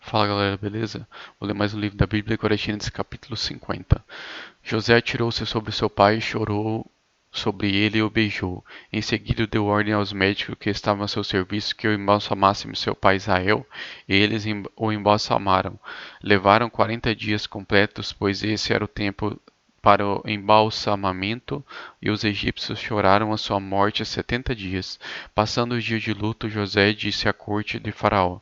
Fala galera, beleza? Vou ler mais um livro da Bíblia, agora é Gênesis capítulo 50. José atirou-se sobre seu pai, chorou sobre ele e o beijou. Em seguida deu ordem aos médicos que estavam a seu serviço que o embalsamassem seu pai Israel, e eles o embalsamaram. Levaram 40 dias completos, pois esse era o tempo para o embalsamamento, e os egípcios choraram a sua morte 70 dias. Passando os dias de luto, José disse à corte de Faraó: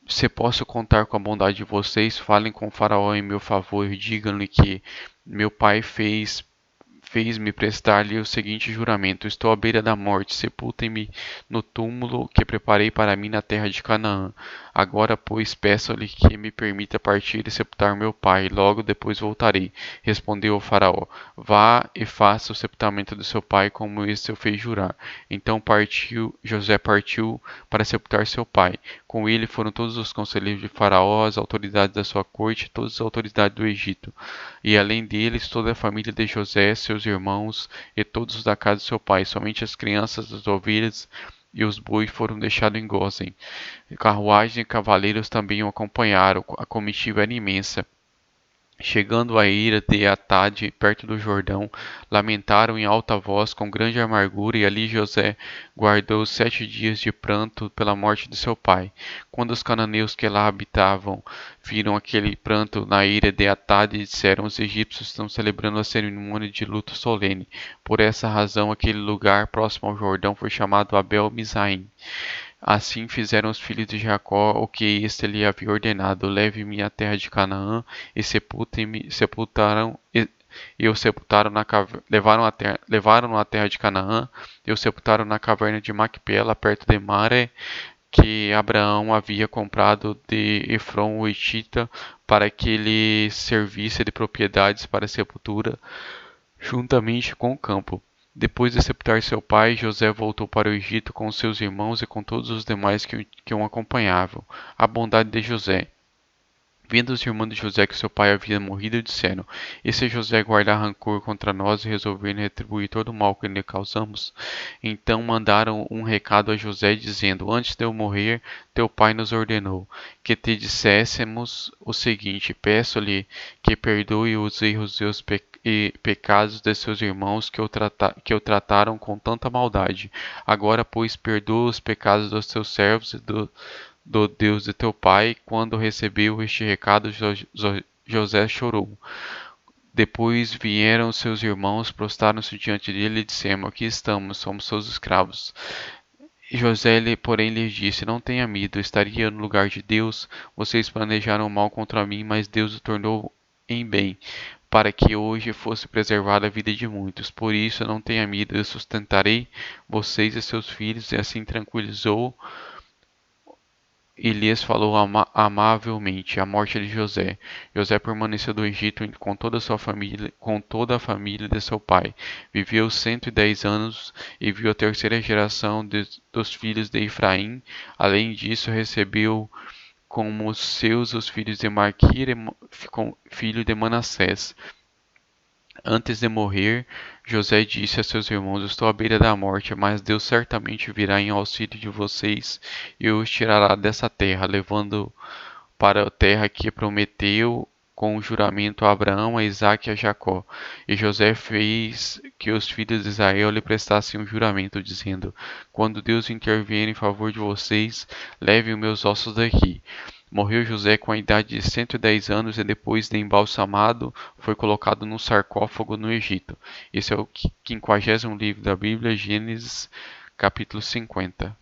Se posso contar com a bondade de vocês, falem com o Faraó em meu favor e digam-lhe que meu pai fez-me prestar-lhe o seguinte juramento: Estou à beira da morte, sepultem-me no túmulo que preparei para mim na terra de Canaã. Agora, pois, peço-lhe que me permita partir e sepultar meu pai, logo depois voltarei. Respondeu o Faraó: Vá e faça o sepultamento do seu pai, como este eu fez jurar. Então José partiu para sepultar seu pai. Com ele foram todos os conselheiros de Faraó, as autoridades da sua corte e todas as autoridades do Egito. E além deles, toda a família de José, seus irmãos e todos os da casa de seu pai. Somente as crianças, as ovelhas e os bois foram deixados em Gósen. Carruagem e cavaleiros também o acompanharam. A comitiva era imensa. Chegando à ira de Atade, perto do Jordão, lamentaram em alta voz com grande amargura, e ali José guardou 7 dias de pranto pela morte de seu pai. Quando os cananeus que lá habitavam viram aquele pranto na ira de Atade, disseram: Os egípcios estão celebrando a cerimônia de luto solene. Por essa razão, aquele lugar próximo ao Jordão foi chamado Abel-Mizaim. Assim fizeram os filhos de Jacó o que este lhe havia ordenado: Leve-me à terra de Canaã e sepultem-me, sepultaram e o sepultaram na levaram-no à terra de Canaã e o sepultaram na caverna de Macpela, perto de Mamre, que Abraão havia comprado de Efron o Hitita, para que lhe servisse de propriedades para sepultura, juntamente com o campo. Depois de sepultar seu pai, José voltou para o Egito com seus irmãos e com todos os demais que o acompanhavam. A bondade de José. Vendo os irmãos de José que seu pai havia morrido, disseram: E se José guardar rancor contra nós e resolver retribuir todo o mal que lhe causamos? Então mandaram um recado a José, dizendo: Antes de eu morrer, teu pai nos ordenou que te disséssemos o seguinte: Peço-lhe que perdoe os erros e pecados de seus irmãos que o trataram com tanta maldade. Agora, pois, perdoa os pecados dos teus servos e do Deus de teu pai. Quando recebeu este recado, José chorou. Depois vieram seus irmãos, prostraram-se diante dele e disseram: Aqui estamos, somos seus escravos. José, porém, lhes disse: Não tenha medo, estaria no lugar de Deus. Vocês planejaram mal contra mim, mas Deus o tornou em bem, para que hoje fosse preservada a vida de muitos. Por isso, não tenha medo, eu sustentarei vocês e seus filhos. E assim tranquilizou e lhes falou amavelmente. A morte de José. José permaneceu no Egito com toda a sua família, com toda a família de seu pai. Viveu 110 anos e viu a terceira geração dos filhos de Efraim. Além disso, recebeu como seus os filhos de Maquir, filho de Manassés. Antes de morrer, José disse a seus irmãos: Estou à beira da morte, mas Deus certamente virá em auxílio de vocês e os tirará dessa terra, levando para a terra que prometeu com juramento a Abraão, a Isaque e a Jacó. E José fez que os filhos de Israel lhe prestassem um juramento, dizendo: Quando Deus intervier em favor de vocês, levem os meus ossos daqui. Morreu José com a idade de 110 anos e depois de embalsamado, foi colocado num sarcófago no Egito. Esse é o 50º livro da Bíblia, Gênesis, capítulo 50.